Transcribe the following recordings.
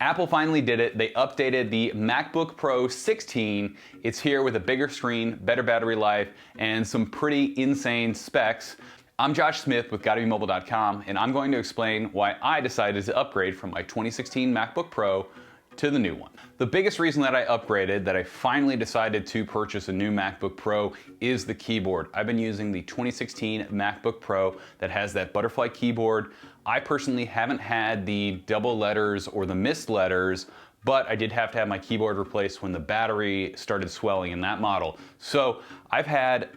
Apple finally did it. They updated the MacBook Pro 16. It's here with a bigger screen, better battery life, and some pretty insane specs. I'm Josh Smith with GottaBeMobile.com, and I'm going to explain why I decided to upgrade from my 2016 MacBook Pro to the new one. The biggest reason that I upgraded, that I finally decided to purchase a new MacBook Pro, is the keyboard. I've been using the 2016 MacBook Pro that has that butterfly keyboard. I personally haven't had the double letters or the missed letters, but I did have to have my keyboard replaced when the battery started swelling in that model. So I've had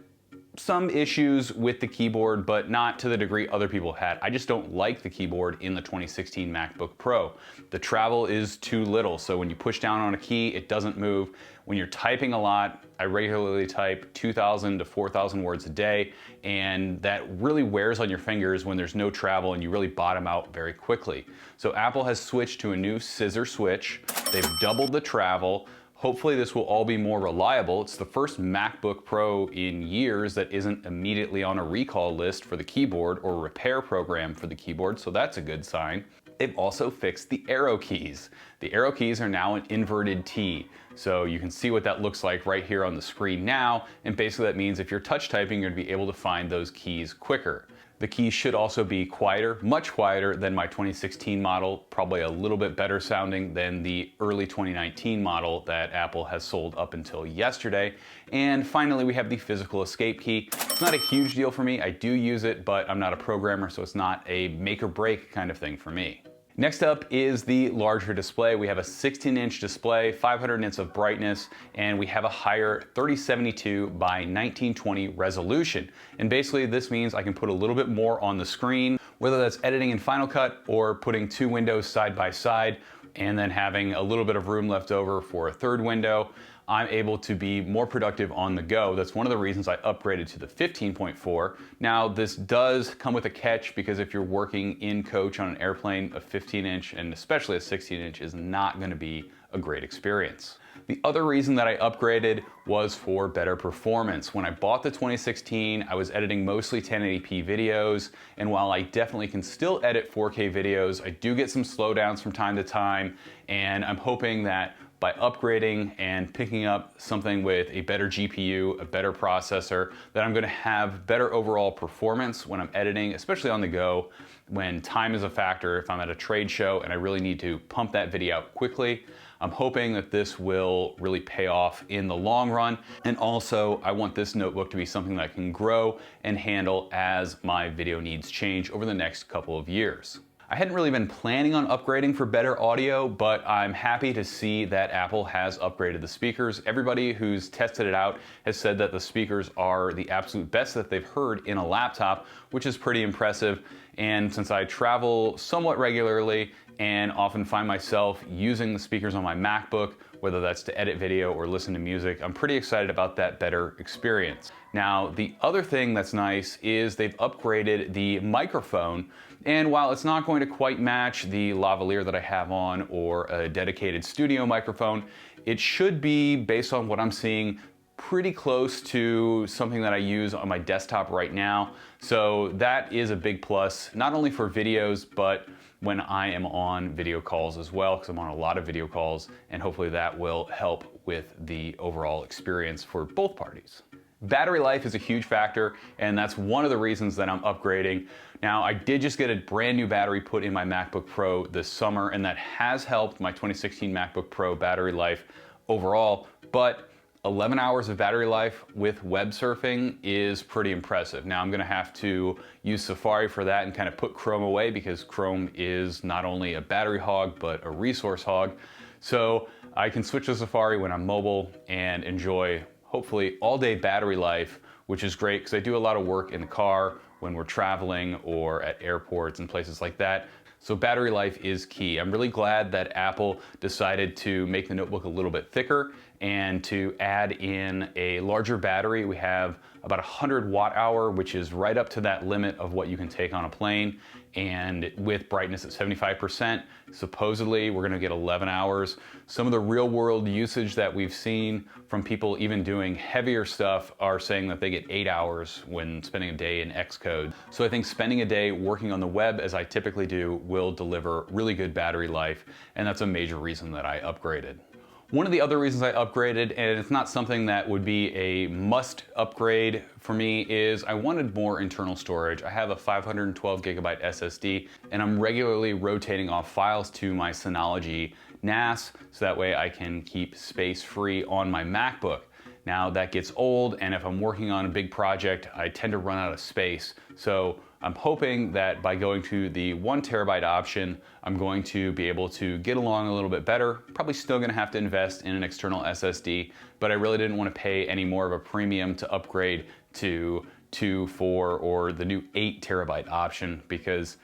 some issues with the keyboard, but not to the degree other people had. I just don't like the keyboard in the 2016 MacBook Pro. The travel is too little, so when you push down on a key, it doesn't move. When you're typing a lot, I regularly type 2,000 to 4,000 words a day, and that really wears on your fingers when there's no travel and you really bottom out very quickly. So Apple has switched to a new scissor switch. They've doubled the travel. Hopefully this will all be more reliable. It's the first MacBook Pro in years that isn't immediately on a recall list for the keyboard or repair program for the keyboard, so that's a good sign. They've also fixed the arrow keys. The arrow keys are now an inverted T, so you can see what that looks like right here on the screen now, and basically that means if you're touch typing, you're gonna be able to find those keys quicker. The keys should also be quieter, much quieter than my 2016 model, probably a little bit better sounding than the early 2019 model that Apple has sold up until yesterday. And finally, we have the physical escape key. It's not a huge deal for me. I do use it, but I'm not a programmer, so it's not a make or break kind of thing for me. Next up is the larger display. We have a 16-inch display, 500 nits of brightness, and we have a higher 3072 by 1920 resolution. And basically this means I can put a little bit more on the screen, whether that's editing in Final Cut or putting two windows side by side and then having a little bit of room left over for a third window. I'm able to be more productive on the go. That's one of the reasons I upgraded to the 15.4. Now, this does come with a catch because if you're working in coach on an airplane, a 15-inch and especially a 16-inch is not gonna be a great experience. The other reason that I upgraded was for better performance. When I bought the 2016, I was editing mostly 1080p videos, and while I definitely can still edit 4K videos, I do get some slowdowns from time to time, and I'm hoping that by upgrading and picking up something with a better GPU, a better processor, that I'm gonna have better overall performance when I'm editing, especially on the go, when time is a factor, if I'm at a trade show and I really need to pump that video out quickly. I'm hoping that this will really pay off in the long run. And also, I want this notebook to be something that I can grow and handle as my video needs change over the next couple of years. I hadn't really been planning on upgrading for better audio, but I'm happy to see that Apple has upgraded the speakers. Everybody who's tested it out has said that the speakers are the absolute best that they've heard in a laptop, which is pretty impressive. And since I travel somewhat regularly and often find myself using the speakers on my MacBook, whether that's to edit video or listen to music, I'm pretty excited about that better experience. Now, the other thing that's nice is they've upgraded the microphone, and while it's not going to quite match the lavalier that I have on or a dedicated studio microphone, it should be, based on what I'm seeing, pretty close to something that I use on my desktop right now. So that is a big plus, not only for videos, but when I am on video calls as well, because I'm on a lot of video calls, and hopefully that will help with the overall experience for both parties. Battery life is a huge factor, and that's one of the reasons that I'm upgrading. Now, I did just get a brand new battery put in my MacBook Pro this summer, and that has helped my 2016 MacBook Pro battery life overall, but 11 hours of battery life with web surfing is pretty impressive. Now I'm gonna have to use Safari for that and kind of put Chrome away because Chrome is not only a battery hog, but a resource hog. So I can switch to Safari when I'm mobile and enjoy hopefully all day battery life, which is great because I do a lot of work in the car when we're traveling or at airports and places like that. So battery life is key. I'm really glad that Apple decided to make the notebook a little bit thicker And to add in a larger battery, we have about 100 watt hour, which is right up to that limit of what you can take on a plane. And with brightness at 75%, supposedly we're gonna get 11 hours. Some of the real world usage that we've seen from people even doing heavier stuff are saying that they get 8 hours when spending a day in Xcode. So I think spending a day working on the web, as I typically do, will deliver really good battery life, and that's a major reason that I upgraded. One of the other reasons I upgraded, and it's not something that would be a must upgrade for me, is I wanted more internal storage. I have a 512 gigabyte SSD, and I'm regularly rotating off files to my Synology NAS, so that way I can keep space free on my MacBook. Now that gets old, and if I'm working on a big project, I tend to run out of space. So I'm hoping that by going to the 1 terabyte option, I'm going to be able to get along a little bit better. Probably still gonna have to invest in an external SSD, but I really didn't want to pay any more of a premium to upgrade to 2, 4, or the new 8 terabyte option, because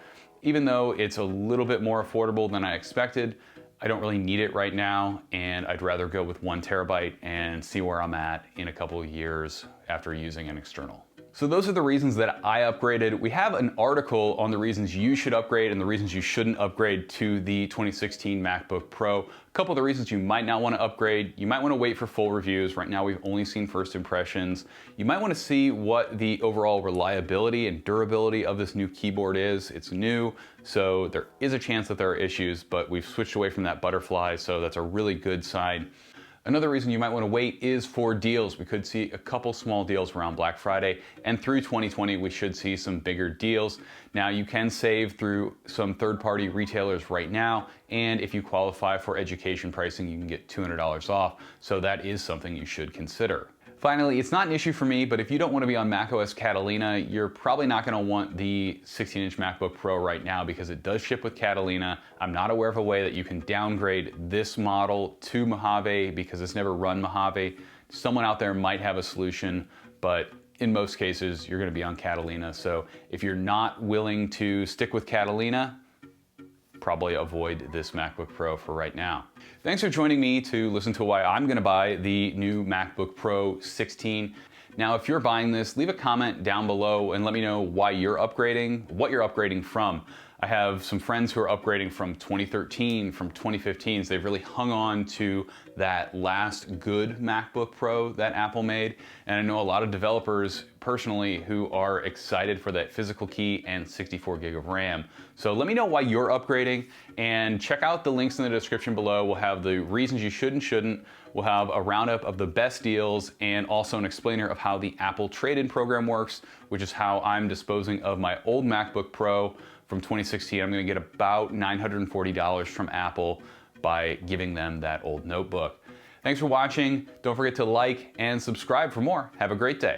even though it's a little bit more affordable than I expected, I don't really need it right now, and I'd rather go with 1 terabyte and see where I'm at in a couple of years after using an external. So those are the reasons that I upgraded. We have an article on the reasons you should upgrade and the reasons you shouldn't upgrade to the 2016 MacBook Pro. A couple of the reasons you might not want to upgrade: you might want to wait for full reviews. Right now we've only seen first impressions. You might want to see what the overall reliability and durability of this new keyboard is. It's new, so there is a chance that there are issues, but we've switched away from that butterfly, so that's a really good sign. Another reason you might want to wait is for deals. We could see a couple small deals around Black Friday, and through 2020 we should see some bigger deals. Now you can save through some third-party retailers right now, and if you qualify for education pricing, you can get $200 off, so that is something you should consider. Finally, it's not an issue for me, but if you don't want to be on macOS Catalina, you're probably not going to want the 16-inch MacBook Pro right now, because it does ship with Catalina. I'm not aware of a way that you can downgrade this model to Mojave, because it's never run Mojave. Someone out there might have a solution, but in most cases, you're going to be on Catalina. So if you're not willing to stick with Catalina, probably avoid this MacBook Pro for right now. Thanks for joining me to listen to why I'm gonna buy the new MacBook Pro 16. Now, if you're buying this, leave a comment down below and let me know why you're upgrading, what you're upgrading from. I have some friends who are upgrading from 2013, from 2015, so they've really hung on to that last good MacBook Pro that Apple made. And I know a lot of developers personally who are excited for that physical key and 64 gig of RAM. So let me know why you're upgrading, and check out the links in the description below. We'll have the reasons you should and shouldn't. We'll have a roundup of the best deals, and also an explainer of how the Apple trade-in program works, which is how I'm disposing of my old MacBook Pro from 2016. I'm gonna get about $940 from Apple by giving them that old notebook. Thanks for watching. Don't forget to like and subscribe for more. Have a great day.